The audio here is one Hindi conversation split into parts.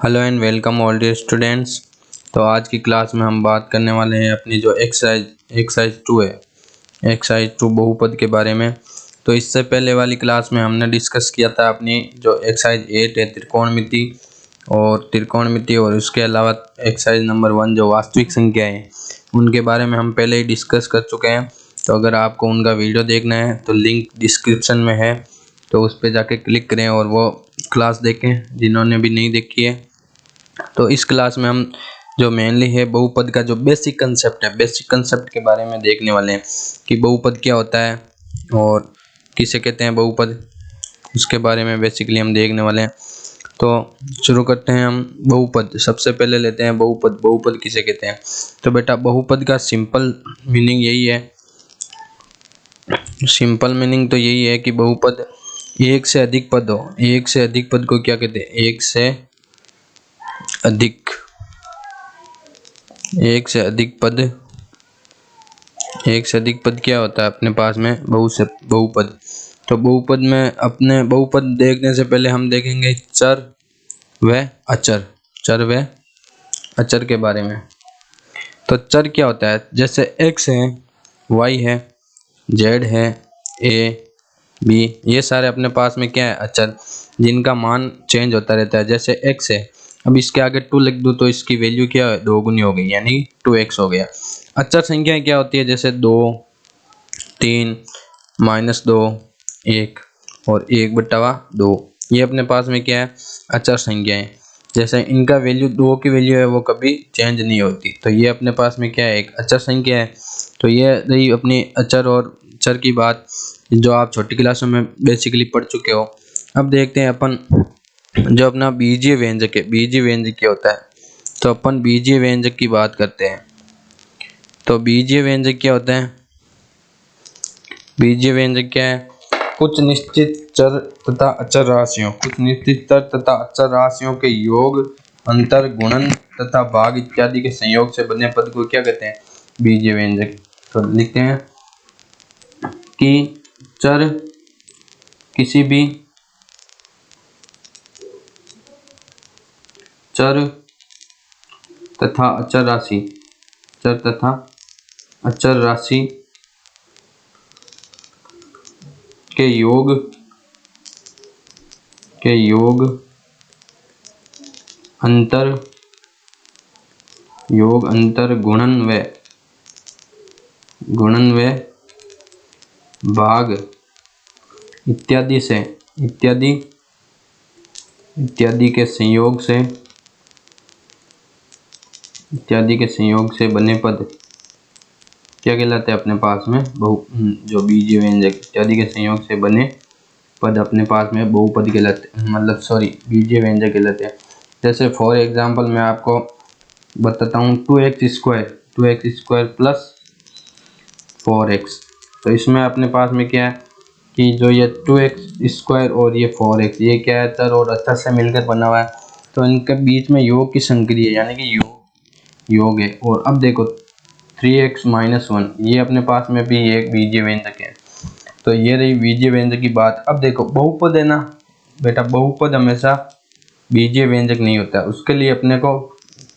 Hello and welcome all dear students. तो आज की क्लास में हम बात करने वाले हैं अपनी जो एक्सरसाइज 2 है, एक्सरसाइज 2 बहुपद के बारे में। तो इससे पहले वाली क्लास में हमने डिस्कस किया था अपनी जो एक्सरसाइज 8 है त्रिकोणमिति और उसके अलावा एक्सरसाइज नंबर 1 जो वास्तविक संख्या है उनके बारे में हम पहले ही डिस्कस कर चुके हैं। तो अगर आपको उनका वीडियो देखना है तो लिंक डिस्क्रिप्शन में है, तो उस पर जाके क्लिक करें और वो क्लास देखें जिन्होंने भी नहीं देखी है। तो इस क्लास में हम जो मेनली है बहुपद का जो बेसिक कंसेप्ट के बारे में देखने वाले हैं कि बहुपद क्या होता है और किसे कहते हैं बहुपद, उसके बारे में बेसिकली हम देखने वाले हैं। तो शुरू करते हैं हम। बहुपद सबसे पहले लेते हैं बहुपद किसे कहते हैं। तो बेटा बहुपद का सिंपल मीनिंग तो यही है कि बहुपद एक से अधिक पद हो। एक से अधिक पद को क्या कहते हैं? एक से अधिक पद क्या होता है अपने पास में? बहुपद। तो बहुपद में अपने बहुपद देखने से पहले हम देखेंगे चर व अचर के बारे में। तो चर क्या होता है? जैसे x है, y है, z है, a b, ये सारे अपने पास में क्या है? अचर, जिनका मान चेंज होता रहता है। जैसे x है, अब इसके आगे 2 लिख दूँ तो इसकी वैल्यू क्या है? 2 गुनी हो गई, यानी 2x हो गया। अचर संख्याएं क्या होती है? जैसे 2, 3, -2, 1 और 1/2। ये अपने पास में क्या है? अचर संख्याएं। जैसे इनका वैल्यू 2 की वैल्यू है वो कभी चेंज नहीं होती, तो ये अपने पास में क्या है? एक अचर संख्या है। तो ये रही अपनी अचर और चर की बात, जो आप छोटी क्लासों में बेसिकली पढ़ चुके हो। अब देखते हैं अपन जो अपना बीजीय व्यंजक है। बीजीय व्यंजक क्या होता है? तो अपन बीजीय व्यंजक की बात करते हैं। तो बीजीय व्यंजक क्या होता है? बीजीय व्यंजक क्या है? कुछ निश्चित चर तथा अचर राशियों के योग, अंतर, गुणन तथा भाग इत्यादि के संयोग से बने पद को क्या कहते हैं? बीजीय व्यंजक। तो लिखते हैं कि चर किसी भी चर तथा अचर राशि के योग अंतर गुणन व भाग इत्यादि के संयोग से बने पद क्या कहलाते हैं अपने पास में? जो बीजीय व्यंजक इत्यादि के संयोग से बने पद अपने पास में बहुपद कहलाते, बीजीय व्यंजक कहलाते हैं। जैसे फॉर एग्जांपल मैं आपको बताता हूँ 2x² प्लस 4x। तो इसमें अपने पास में क्या है कि जो ये 2x² और ये 4x, ये क्या है? चर और अचर से मिलकर बना हुआ है। तो इनके बीच में योग की संक्रिया यानी कि योग है। और अब देखो 3x - 1, ये अपने पास में भी एक बीजीय व्यंजक है। तो ये रही बीजीय व्यंजक की बात। अब देखो बहुपद है ना बेटा, बहुपद हमेशा बीजीय व्यंजक नहीं होता है, उसके लिए अपने को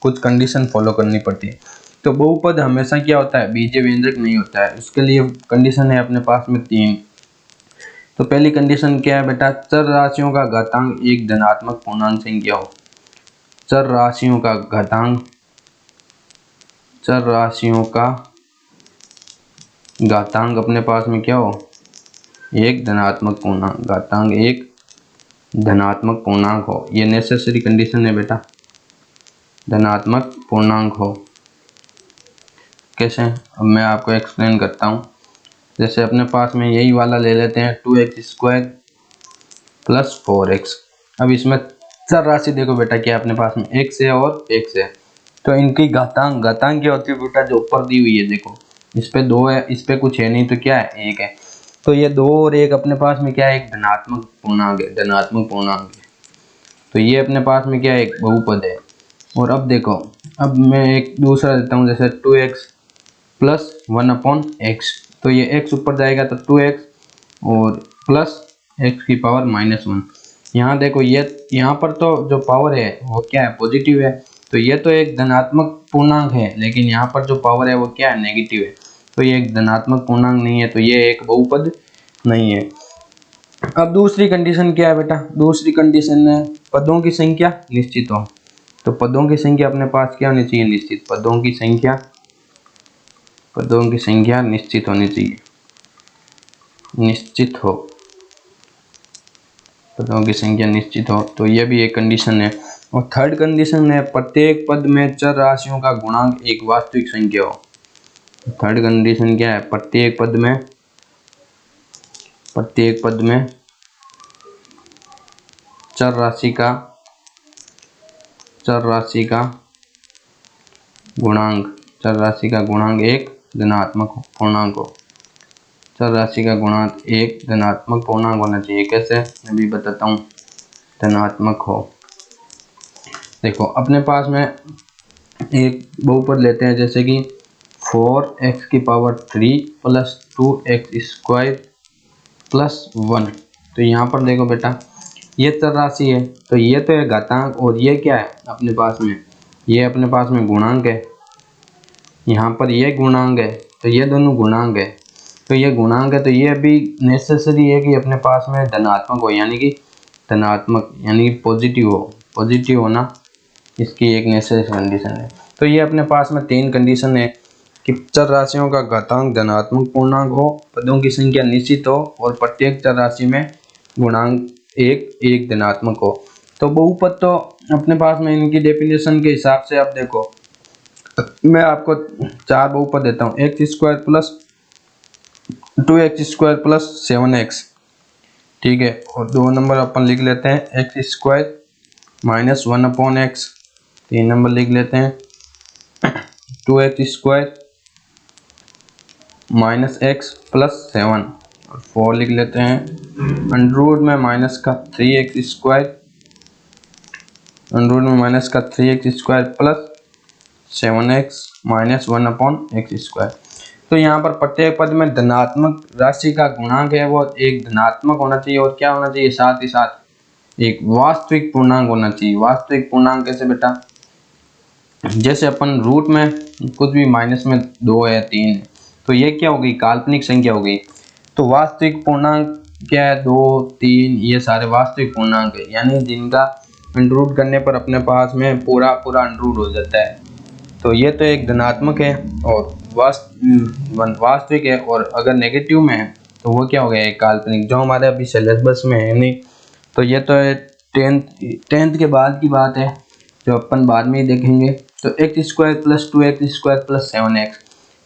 कुछ कंडीशन फॉलो करनी पड़ती है। तो बहुपद हमेशा क्या होता है? बीजीय व्यंजक नहीं होता है। उसके लिए कंडीशन है अपने पास में 3। तो पहली कंडीशन क्या है बेटा? चर राशियों का घातांक एक धनात्मक पूर्णांक संख्या हो। चर राशियों का घातांक अपने पास में क्या हो? एक धनात्मक पूर्णांक हो। ये नेसेसरी कंडीशन है बेटा, धनात्मक पूर्णांक हो। कैसे? अब मैं आपको एक्सप्लेन करता हूँ। जैसे अपने पास में यही वाला ले लेते हैं 2x² प्लस 4x। अब इसमें चर राशि देखो बेटा क्या अपने पास में x है और x है। तो इनकी घातांक क्या होती है बेटा? जो ऊपर दी हुई है देखो, इस पे 2 है, इस पे कुछ है नहीं, तो क्या है? 1 है। तो ये 2 और 1 अपने पास में क्या है? एक धनात्मक पूर्णांक है। तो ये अपने पास में क्या है? एक बहुपद है। और अब देखो, अब मैं एक दूसरा देता हूँ, जैसे 2x प्लस 1/x। तो ये x ऊपर जाएगा तो 2x और प्लस x की पावर -1। यहाँ देखो ये यहाँ पर तो जो पावर है वो क्या है, पॉजिटिव है, तो ये तो एक धनात्मक पूर्णांक है, लेकिन यहाँ पर जो पावर है वो क्या है, नेगेटिव है, तो ये एक धनात्मक पूर्णांक नहीं है, तो ये एक बहुपद नहीं है। अब दूसरी कंडीशन क्या है बेटा, दूसरी कंडीशन है पदों की संख्या निश्चित हो। तो पदों की संख्या अपने पास क्या होनी चाहिए, निश्चित। पदों की संख्या निश्चित होनी चाहिए, निश्चित हो, पदों की संख्या निश्चित हो, तो यह भी एक कंडीशन है। और थर्ड कंडीशन है प्रत्येक पद में चर राशियों का गुणांक एक वास्तविक संख्या हो। थर्ड कंडीशन क्या है, प्रत्येक पद में चर राशि का गुणांक एक धनात्मक पूर्णांक हो। चर राशि का गुणांक एक धनात्मक पूर्णांक होना चाहिए। कैसे, मैं भी बताता हूँ। धनात्मक हो, देखो अपने पास में एक बहुपद लेते हैं, जैसे कि 4x की power 3 plus 2x square plus 1। तो यहाँ पर देखो बेटा ये चर राशि है, तो ये तो है घातांक, और ये क्या है अपने पास में, ये अपने पास में गुणांक है। यहाँ पर ये गुणांक है, तो ये दोनों गुणांक है, तो ये गुणांक है, तो ये अभी नेसेसरी है कि अपने पास में धनात्मक हो, यानी कि धनात्मक यानी कि पॉजिटिव हो। पॉजिटिव होना इसकी एक नेसेसरी कंडीशन है। तो ये अपने पास में तीन कंडीशन है कि चर राशियों का घातांक धनात्मक पूर्णांक हो, पदों की संख्या निश्चित हो, और प्रत्येक चर राशि में गुणांक एक धनात्मक हो। तो बहुपद तो अपने पास में इनकी डेफिनेशन के हिसाब से आप देखो, मैं आपको चार बहुपद देता हूँ। X square plus 2x square plus 7x, ठीक है। और दो नंबर अपन लिख लेते हैं एक्स स्क्वायर माइनस 1/x। तीन नंबर लिख लेते हैं 2x square minus x plus 7। और 4 लिख लेते हैं अंडर रूट में माइनस का 3x स्क्वायर, अंडर रूट में माइनस का 3x square plus 7x minus 1/x square. तो यहाँ पर प्रत्येक पद में धनात्मक राशि का गुणांक है वो एक धनात्मक होना चाहिए, और क्या होना चाहिए, साथ ही साथ एक वास्तविक पूर्णांक होना चाहिए। वास्तविक पूर्णांक कैसे बेटा, जैसे अपन रूट में कुछ भी माइनस में 2 है 3 है, तो ये क्या हो गई, काल्पनिक संख्या हो गई। तो वास्तविक पूर्णांक क्या है, 2 3, ये सारे वास्तविक पूर्णांक है, यानी जिनका अंडर रूट करने पर अपने पास में पूरा अंडर रूट हो जाता है। तो ये तो एक धनात्मक है और वास्तविक है, और अगर नेगेटिव में है तो वो क्या हो गया, एक काल्पनिक, जो हमारे अभी सिलेबस में है नहीं। तो ये तो है टेंथ के बाद की बात है, जो अपन बाद में ही देखेंगे। तो x square plus 2x square plus 7x,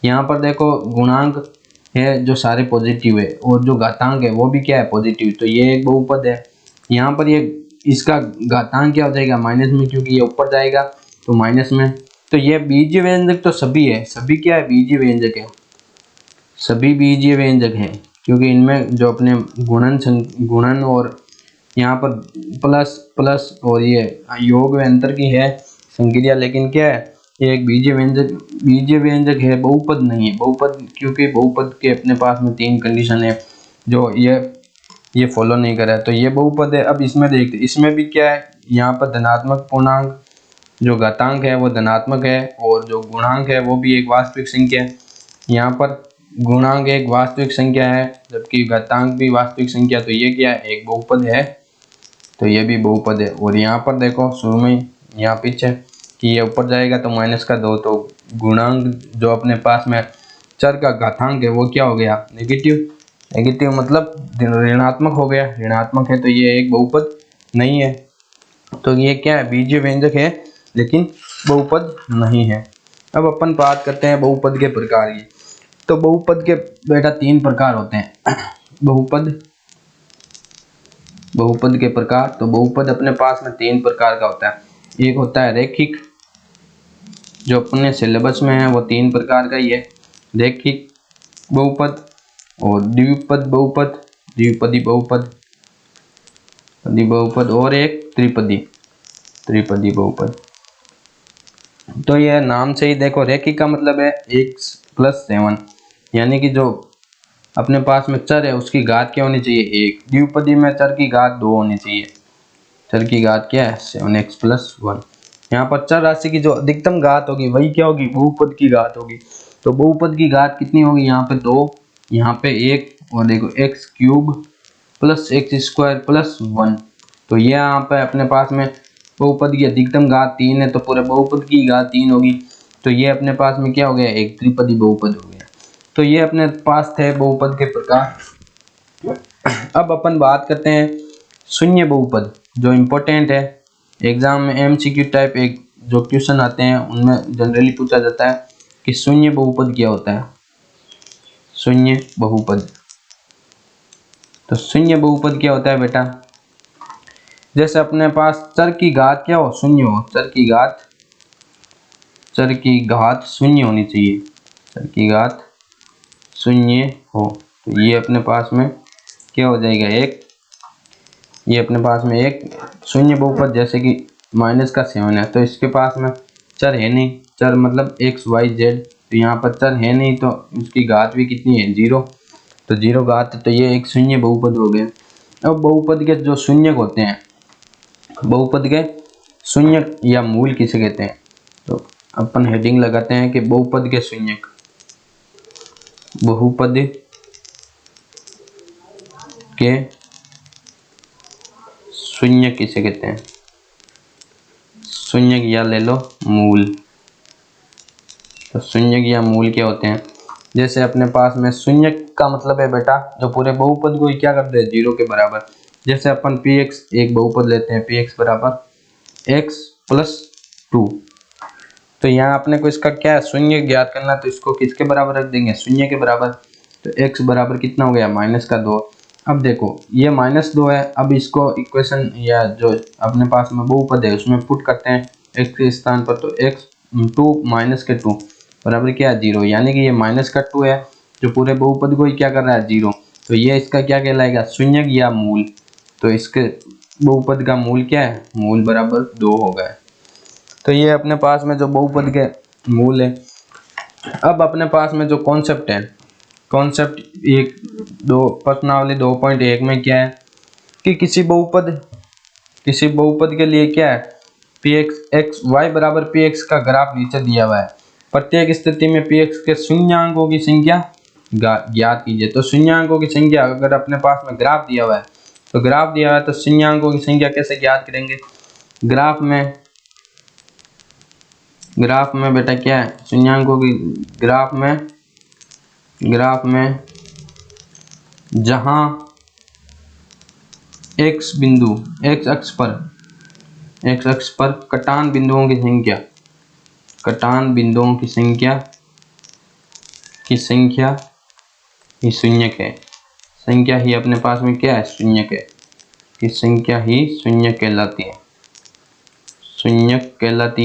यहाँ पर देखो गुणांक है जो सारे पॉजिटिव है, और जो घातांक है वो भी क्या है, पॉजिटिव। तो ये एक बहुपद है। यहाँ पर ये इसका घातांक क्या हो जाएगा, माइनस में, क्योंकि ये ऊपर जाएगा तो माइनस में। तो ये बीजीय व्यंजक तो सभी है, सभी क्या है, बीजीय व्यंजक है, सभी बीजीय व्यंजक है, क्योंकि इनमें जो अपने गुणन और यहाँ पर प्लस प्लस और ये योग व अंतर की है संक्रिया, लेकिन क्या है, ये एक बीजीय व्यंजक है, बहुपद नहीं है। बहुपद क्योंकि बहुपद के अपने पास में तीन कंडीशन है जो ये फॉलो नहीं कर रहा है, तो ये बहुपद है। अब इसमें देखते, इसमें भी क्या है, यहाँ पर धनात्मक पूर्णांक जो घातांक है वो धनात्मक है, और जो गुणांक है वो भी एक वास्तविक संख्या है। यहाँ पर गुणांक एक वास्तविक संख्या है जबकि घातांक भी वास्तविक संख्या, तो ये क्या है, एक बहुपद है, तो ये भी बहुपद है। और यहाँ पर देखो शुरू में यहाँ पीछे कि ये ऊपर जाएगा तो माइनस का 2, तो गुणांक जो अपने पास में चर का घातांक है वो क्या हो गया, नेगेटिव मतलब ऋणात्मक हो गया, ऋणात्मक है, तो ये एक बहुपद नहीं है। तो ये क्या है, बीजीय व्यंजक है लेकिन बहुपद नहीं है। अब अपन बात करते हैं बहुपद के प्रकार की। तो बहुपद के बेटा तीन प्रकार होते हैं बहुपद के प्रकार। तो बहुपद अपने पास में तीन प्रकार का होता है। एक होता है रेखिक, जो अपने सिलेबस में है वो तीन प्रकार का ही है, रेखिक बहुपद, और द्विपदी बहुपद और एक त्रिपदी बहुपद। तो यह नाम से ही देखो, रेखिक का मतलब है x प्लस 7, यानी कि जो अपने पास में चर है उसकी घात क्या होनी चाहिए, 1। द्विपदी में चर की घात 2 होनी चाहिए। चर की घात क्या है 7x प्लस 1। यहाँ पर चर राशि की जो अधिकतम घात होगी वही क्या होगी, बहुपद की घात होगी। तो बहुपद की घात कितनी होगी, यहाँ पे 2, यहाँ पे 1 और देखो x cube plus x square plus 1। तो ये यहाँ पे अपने पास में बहुपद की अधिकतम घात 3 है, तो पूरे बहुपद की घात 3 होगी। तो ये अपने पास में क्या हो गया, एक त्रिपदी बहुपद हो गया। तो ये अपने पास थे बहुपद के प्रकार। अब अपन बात करते हैं शून्य बहुपद, जो इम्पोर्टेंट है एग्जाम में एमसीक्यू टाइप एक जो क्वेश्चन आते हैं उनमें जनरली पूछा जाता है कि शून्य बहुपद क्या होता है। शून्य बहुपद, तो शून्य बहुपद क्या होता है बेटा, जैसे अपने पास चर की घात क्या हो, शून्य हो, चर की घात शून्य होनी चाहिए, चर की घात शून्य हो। तो ये अपने पास में क्या हो जाएगा, एक, ये अपने पास में एक शून्य बहुपद, जैसे कि -7 है तो इसके पास में चर है नहीं, चर मतलब x y z, तो यहाँ पर चर है नहीं तो उसकी घात भी कितनी है 0, तो 0 घात, तो ये एक शून्य बहुपद हो गया। अब बहुपद के जो शून्यक होते हैं, बहुपद के शून्यक या मूल किसे कहते हैं, तो अपन हेडिंग लगाते हैं कि बहुपद के शून्यक, बहुपद के शून्यक किसे कहते हैं, शून्यक या ले लो मूल। तो शून्यक या मूल क्या होते हैं, जैसे अपने पास में शून्यक का मतलब है बेटा जो पूरे बहुपद को ही क्या करते हैं 0 के बराबर। जैसे अपन px एक बहुपद लेते हैं, px बराबर x प्लस 2, तो यहाँ अपने को इसका क्या है शून्य ज्ञात करना, तो इसको किसके बराबर रख देंगे, शून्य के बराबर। तो x बराबर कितना हो गया -2। अब देखो ये -2 है, अब इसको इक्वेशन या जो अपने पास में बहुपद है उसमें पुट करते हैं x के स्थान पर, तो x 2 - 2 बराबर क्या है 0, यानी कि ये -2 है जो पूरे बहुपद को ही क्या कर रहा है 0। तो ये इसका क्या कहलाएगा, शून्यक या मूल। तो इसके बहुपद का मूल क्या है, मूल बराबर 2 हो गया। तो ये अपने पास में जो बहुपद के मूल है। अब अपने पास में जो कॉन्सेप्ट है, कॉन्सेप्ट 1 2 प्रश्नावली 2.1 में क्या है कि किसी बहुपद के लिए क्या है px y बराबर px का ग्राफ नीचे दिया हुआ है। प्रत्येक स्थिति में px के शून्यांकों की संख्या ज्ञात कीजिए। तो शून्यांकों की संख्या अगर अपने पास में ग्राफ दिया हुआ है, तो ग्राफ दिया हुआ है तो शून्यांकों की संख्या कैसे ज्ञात करेंगे, ग्राफ में बेटा क्या है शून्यांकों की, ग्राफ में जहां x बिंदु x अक्ष पर कटान बिंदुओं की संख्या ही शून्यक है, संख्या ही अपने पास में क्या है शून्यक है, कि संख्या ही शून्यक कहलाती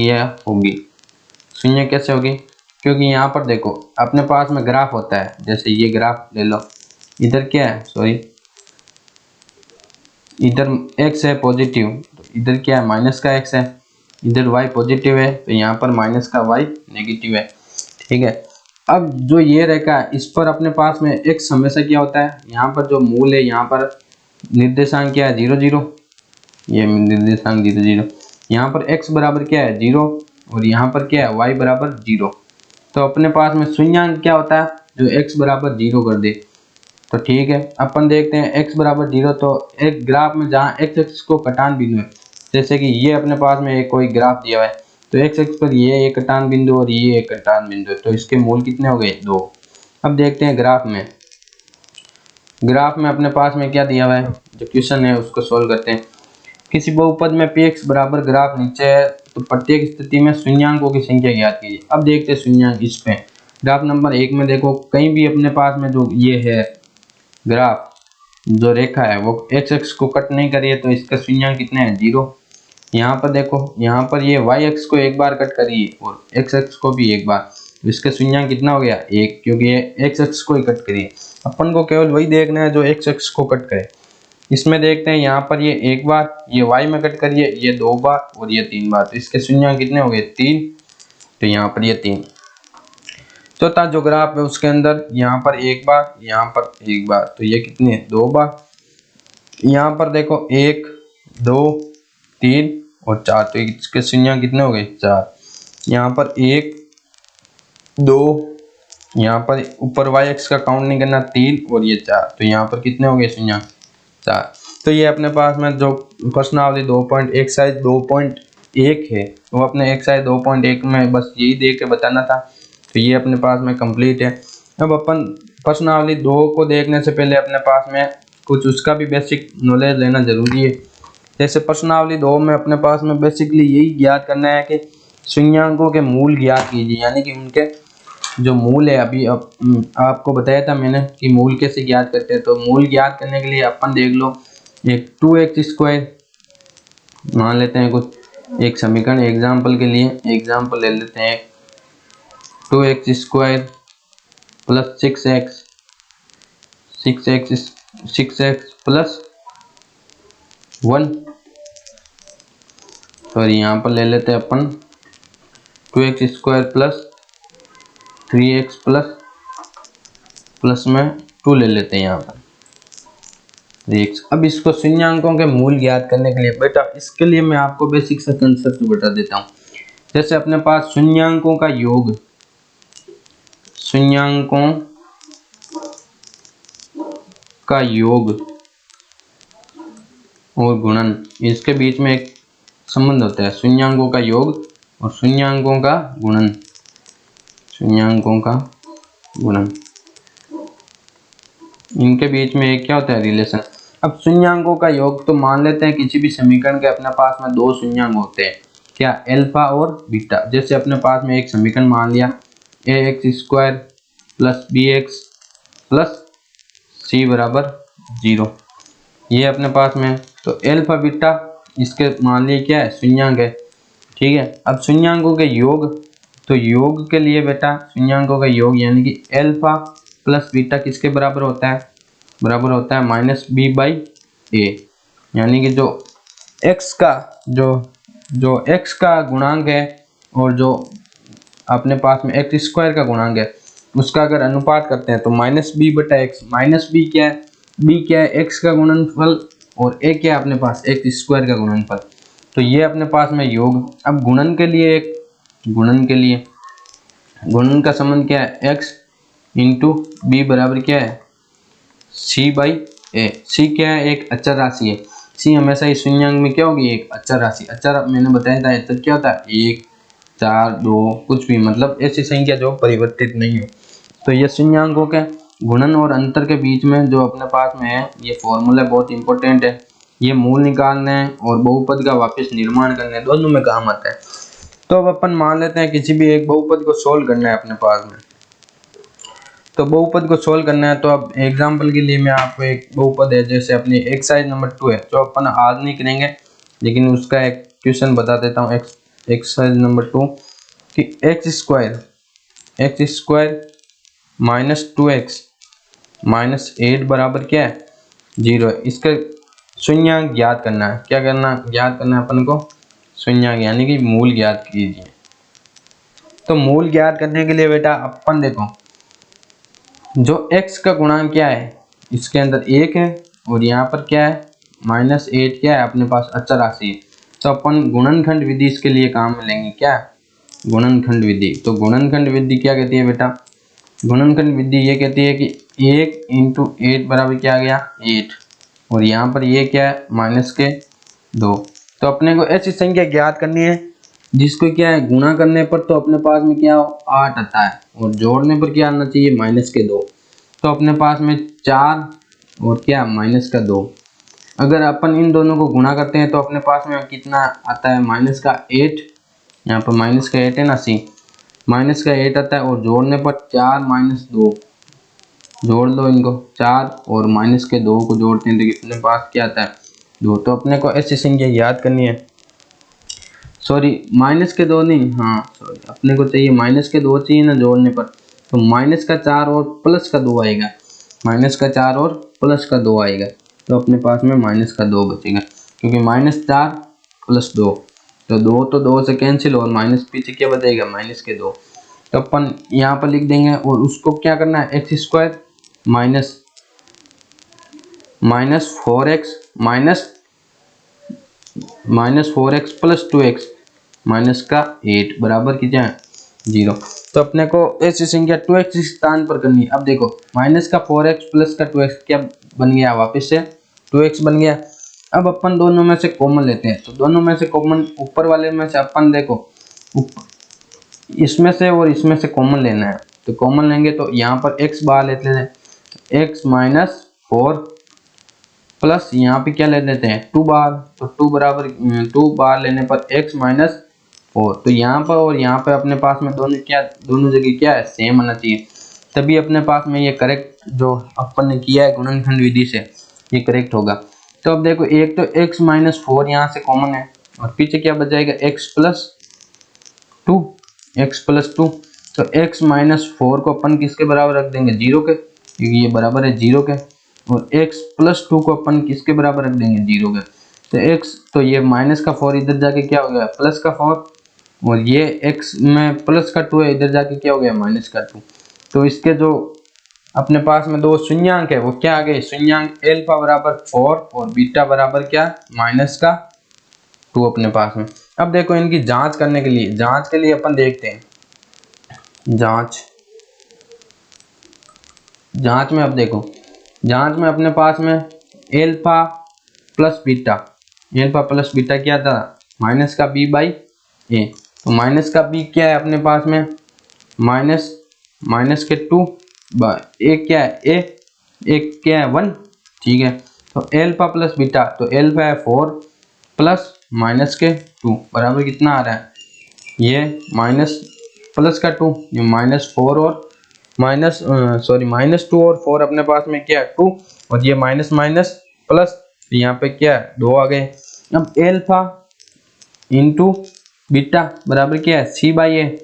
है, होगी। शून्य कैसे होगी, क्योंकि यहाँ पर देखो अपने पास में ग्राफ होता है, जैसे ये ग्राफ ले लो, इधर क्या है इधर x है पॉजिटिव, तो इधर क्या है माइनस का x है, इधर y पॉजिटिव है तो यहाँ पर माइनस का y नेगेटिव है, ठीक है। अब जो ये रेखा है इस पर अपने पास में x हमेशा क्या होता है, यहाँ पर जो मूल है यहाँ पर निर्देशांक क्या है 0 0, ये निर्देशांक 0 0, यहाँ पर x बराबर क्या है 0 और यहाँ पर क्या है y बराबर 0। तो अपने पास में शून्यांक क्या होता है जो x बराबर 0 कर दे। तो ठीक है अपन देखते हैं x बराबर 0, तो एक ग्राफ में जहाँ x एक्सिस को कटान बिंदु है, जैसे कि ये अपने पास में एक कोई ग्राफ दिया हुआ है, तो x एक्सिस पर ये एक कटान बिंदु और ये एक कटान बिंदु है, तो इसके मूल कितने हो गए 2। अब देखते हैं ग्राफ में अपने पास में क्या दिया हुआ है, जो क्वेश्चन है उसको सोल्व करते हैं। किसी बहुपद में px बराबर ग्राफ नीचे है, तो प्रत्येक स्थिति में शून्यांकों की संख्या ज्ञात कीजिए। अब देखते हैं शून्यांक इस पे ग्राफ नंबर 1 में देखो कहीं भी अपने पास में जो ये है ग्राफ जो रेखा है वो x एक्स को कट नहीं करी है, तो इसका शून्यांक कितने हैं 0। यहाँ पर देखो यहाँ पर ये y एक्स को एक बार कट करिए और x एक्स को भी एक बार, तो इसका शून्यांक कितना हो गया 1, क्योंकि ये x एक्स को ही कट करिए। अपन को केवल वही देखना है जो x एक्स को कट करे। इसमें देखते हैं यहाँ पर ये एक बार, ये y में कट करिए ये 2 बार और ये 3 बार, तो इसके शून्यांक कितने हो गए 3, तो यहाँ पर ये 3। चौथा जो ग्राफ है उसके अंदर यहाँ पर एक बार, यहाँ पर एक बार, तो ये कितने 2 बार। यहाँ पर देखो 1 2 3 और 4, तो इसके शून्य कितने हो गए 4। यहाँ पर 1 2, यहाँ पर ऊपर वाई एक्स का काउंट नहीं करना 3 और ये 4, तो यहाँ पर कितने हो गए शून्य 4। तो ये अपने पास में जो प्रश्नावली 2.एक्सरसाइज 2.1 है वो अपने एक्सरसाइज 2.1 में बस यही दे के बताना था। तो ये अपने पास में कंप्लीट है। अब अपन प्रश्नावली 2 को देखने से पहले अपने पास में कुछ उसका भी बेसिक नॉलेज लेना जरूरी है। जैसे प्रश्नावली 2 में अपने पास में बेसिकली यही ज्ञात करना है कि शून्यांकों के मूल ज्ञात कीजिए, यानी कि उनके जो मूल है। अभी आपको बताया था मैंने कि मूल कैसे ज्ञात करते हैं। तो मूल ज्ञात करने के लिए अपन देख लो एक 2x² मान लेते हैं कुछ एक समीकरण एग्जाम्पल के लिए, एग्जाम्पल ले लेते हैं 2x² प्लस 6x प्लस 1। तो यहाँ पर ले लेते हैं अपन 2x² प्लस 3x प्लस में 2 ले लेते हैं यहाँ पर 3x। अब इसको शून्यांकों के मूल ज्ञात करने के लिए बेटा इसके लिए मैं आपको बेसिक सा कंसेप्ट बता देता हूँ। जैसे अपने पास शून्यांकों का योग, शून्यांकों का योग और गुणन, इसके बीच में एक संबंध होता है, शून्यांकों का योग और शून्यांकों का गुणन, शून्यांकों का गुणन, इनके बीच में एक क्या होता है रिलेशन। अब शून्यांकों का योग तो मान लेते हैं किसी भी समीकरण के अपने पास में दो शून्यांक होते हैं, क्या अल्फा और बीटा। जैसे अपने पास में एक समीकरण मान लिया ax² plus bx plus c बराबर 0, ये अपने पास में। तो अल्फा बीटा इसके मान लिए क्या है शून्यांक है, ठीक है। अब शून्यांकों के योग, तो योग के लिए बेटा शून्यांकों का योग यानी कि अल्फा प्लस बीटा किसके बराबर होता है, बराबर होता है -b/a, यानी कि जो x का जो x का गुणांक है और जो अपने पास में x² का गुणांक है उसका अगर अनुपात करते हैं तो -b/x, -b क्या है, b क्या है x का गुणनफल और a क्या है अपने पास x² का गुणनफल। तो ये अपने पास में योग। अब गुणन के लिए एक गुणन के लिए गुणन का संबंध क्या है x इंटू बी बराबर क्या है c/a। c क्या है एक अचर राशि है, c हमेशा ही शून्यांक में क्या होगी एक अचर राशि। अचर मैंने बताया था अचर क्या होता है 1 4 2 कुछ भी, मतलब ऐसी संख्या जो परिवर्तित नहीं हो। तो ये शून्यांकों के गुणन और अंतर के बीच में जो अपने पास में है ये फॉर्मूला बहुत इंपॉर्टेंट है। ये मूल निकालने और बहुपद का वापस निर्माण करने दोनों में काम आता है। तो अब अपन मान लेते हैं किसी भी एक बहुपद को सोल्व करना है अपने पास में, तो बहुपद को सोल्व करना है। तो अब एग्जांपल के लिए मैं आपको एक बहुपद है जैसे अपनी एक्सरसाइज नंबर 2 है जो अपन आज नहीं करेंगे लेकिन उसका एक क्वेश्चन बता देता हूँ। एक्सरसाइज नंबर 2 कि x² माइनस 2x माइनस 8 बराबर क्या है 0 है। इसका शून्यांक ज्ञात करना है। क्या करना, ज्ञात करना है अपन को शून्यांक यानी कि मूल ज्ञात कीजिए। तो मूल ज्ञात करने के लिए बेटा अपन देखो जो x का गुणांक क्या है इसके अंदर 1 है और यहाँ पर क्या है -8 क्या है अपने पास अचर राशि है। तो अपन गुणनखंड विधि इसके लिए काम में लेंगे, क्या गुणनखंड विधि। तो गुणनखंड विधि क्या कहती है बेटा, गुणनखंड विधि ये कहती है कि 1 × 8 बराबर क्या आ गया 8 और यहाँ पर ये क्या है -2। तो अपने को ऐसी संख्या ज्ञात करनी है जिसको क्या है गुणा करने पर तो अपने पास में क्या 8 आता है और जोड़ने पर क्या आना चाहिए -2। तो अपने पास में 4 और क्या -2। अगर अपन इन दोनों को गुणा करते हैं तो अपने पास में कितना आता है -8, यहाँ पर -8 है ना सी, -8 आता है और जोड़ने पर 4 -2, जोड़ लो इनको 4 और -2 को जोड़ते हैं तो अपने पास क्या आता है 2। तो अपने को ऐसी संख्या याद करनी है, सॉरी -2 नहीं, हाँ सॉरी अपने को चाहिए -2 चाहिए ना जोड़ने पर। तो -4 और +2 आएगा, -4 और +2 आएगा। तो अपने पास में -2 बचेगा क्योंकि -4 + 2 तो 2 तो 2 से कैंसिल और माइनस पीछे क्या बचेगा -2। तो अपन यहाँ पर लिख देंगे और उसको क्या करना है x² minus 4x -4x plus 2x minus का 8 बराबर की क्या 0। तो अपने को ऐसी संख्या 2x स्थान पर करनी है। अब देखो माइनस का 4x प्लस का 2x क्या बन गया, वापस से 2x बन गया। अब अपन दोनों में से कॉमन लेते हैं, तो दोनों में से कॉमन ऊपर वाले में से अपन देखो इसमें से और इसमें से कॉमन लेना है, तो कॉमन लेंगे तो यहाँ पर x बाहर लेते हैं, x माइनस 4 प्लस यहाँ पे क्या ले लेते हैं 2 बार, तो 2 बराबर 2 बार लेने पर x माइनस 4। तो यहाँ पर और यहाँ पे अपने पास में दोनों जगह क्या है सेम होना चाहिए, तभी अपने पास में ये करेक्ट जो अपन ने किया है गुणनखंड विधि से ये करेक्ट होगा। तो अब देखो एक तो x माइनस 4 यहाँ से कॉमन है और पीछे क्या बच जाएगा x प्लस 2। तो x माइनस 4 को अपन किसके बराबर रख देंगे 0 के, क्योंकि ये बराबर है 0 के, और x प्लस 2 को अपन किसके बराबर रख देंगे 0 के। तो x तो ये माइनस का 4 इधर जाके क्या हो गया प्लस का 4, और ये x में प्लस का 2 है इधर जाके क्या हो गया माइनस का 2। तो इसके जो अपने पास में दो शून्यांक है वो क्या आ गए, शून्यांक अल्फा बराबर 4 और बीटा बराबर क्या माइनस का 2 अपने पास में। अब देखो इनकी जांच करने के लिए अपन देखते हैं जांच में। अब देखो जांच में अपने पास में अल्फा प्लस बीटा क्या था माइनस का b बाई ए। तो माइनस का b क्या है अपने पास में माइनस के 2 एक क्या है एक क्या है 1, ठीक है। तो अल्फा प्लस बीटा, तो अल्फा है 4 प्लस माइनस के 2 बराबर कितना आ रहा है, ये माइनस प्लस का 2, ये -4 और -2 और 4 अपने पास में क्या है 2, और ये माइनस माइनस प्लस, यहाँ पे क्या है 2 आ गए। अब अल्फा इंटू बीटा बराबर क्या है c बाई ए।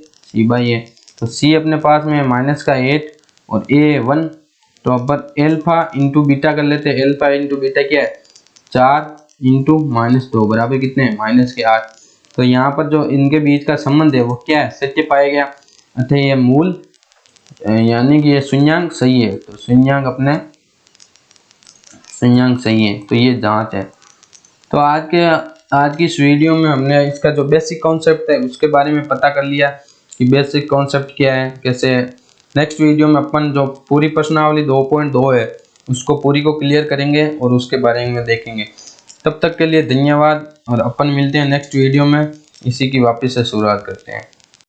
तो c अपने पास में माइनस का 8 और a 1। तो अपन अल्फा इंटू बीटा कर लेते हैं, अल्फा इंटू बीटा क्या है 4 इंटू -2 बराबर कितने माइनस के 8। तो यहाँ पर जो इनके बीच का संबंध है वो क्या है सत्य पाया गया, अतः ये मूल यानी कि ये शून्यांक सही है। तो शून्यांक सही है, तो ये जांच है। तो आज की इस वीडियो में हमने इसका जो बेसिक कॉन्सेप्ट है उसके बारे में पता कर लिया कि बेसिक कॉन्सेप्ट क्या है कैसे। नेक्स्ट वीडियो में अपन जो पूरी प्रश्नावली 2.2 है उसको पूरी को क्लियर करेंगे और उसके बारे में देखेंगे। तब तक के लिए धन्यवाद, और अपन मिलते हैं नेक्स्ट वीडियो में, इसी की वापस से शुरुआत करते हैं।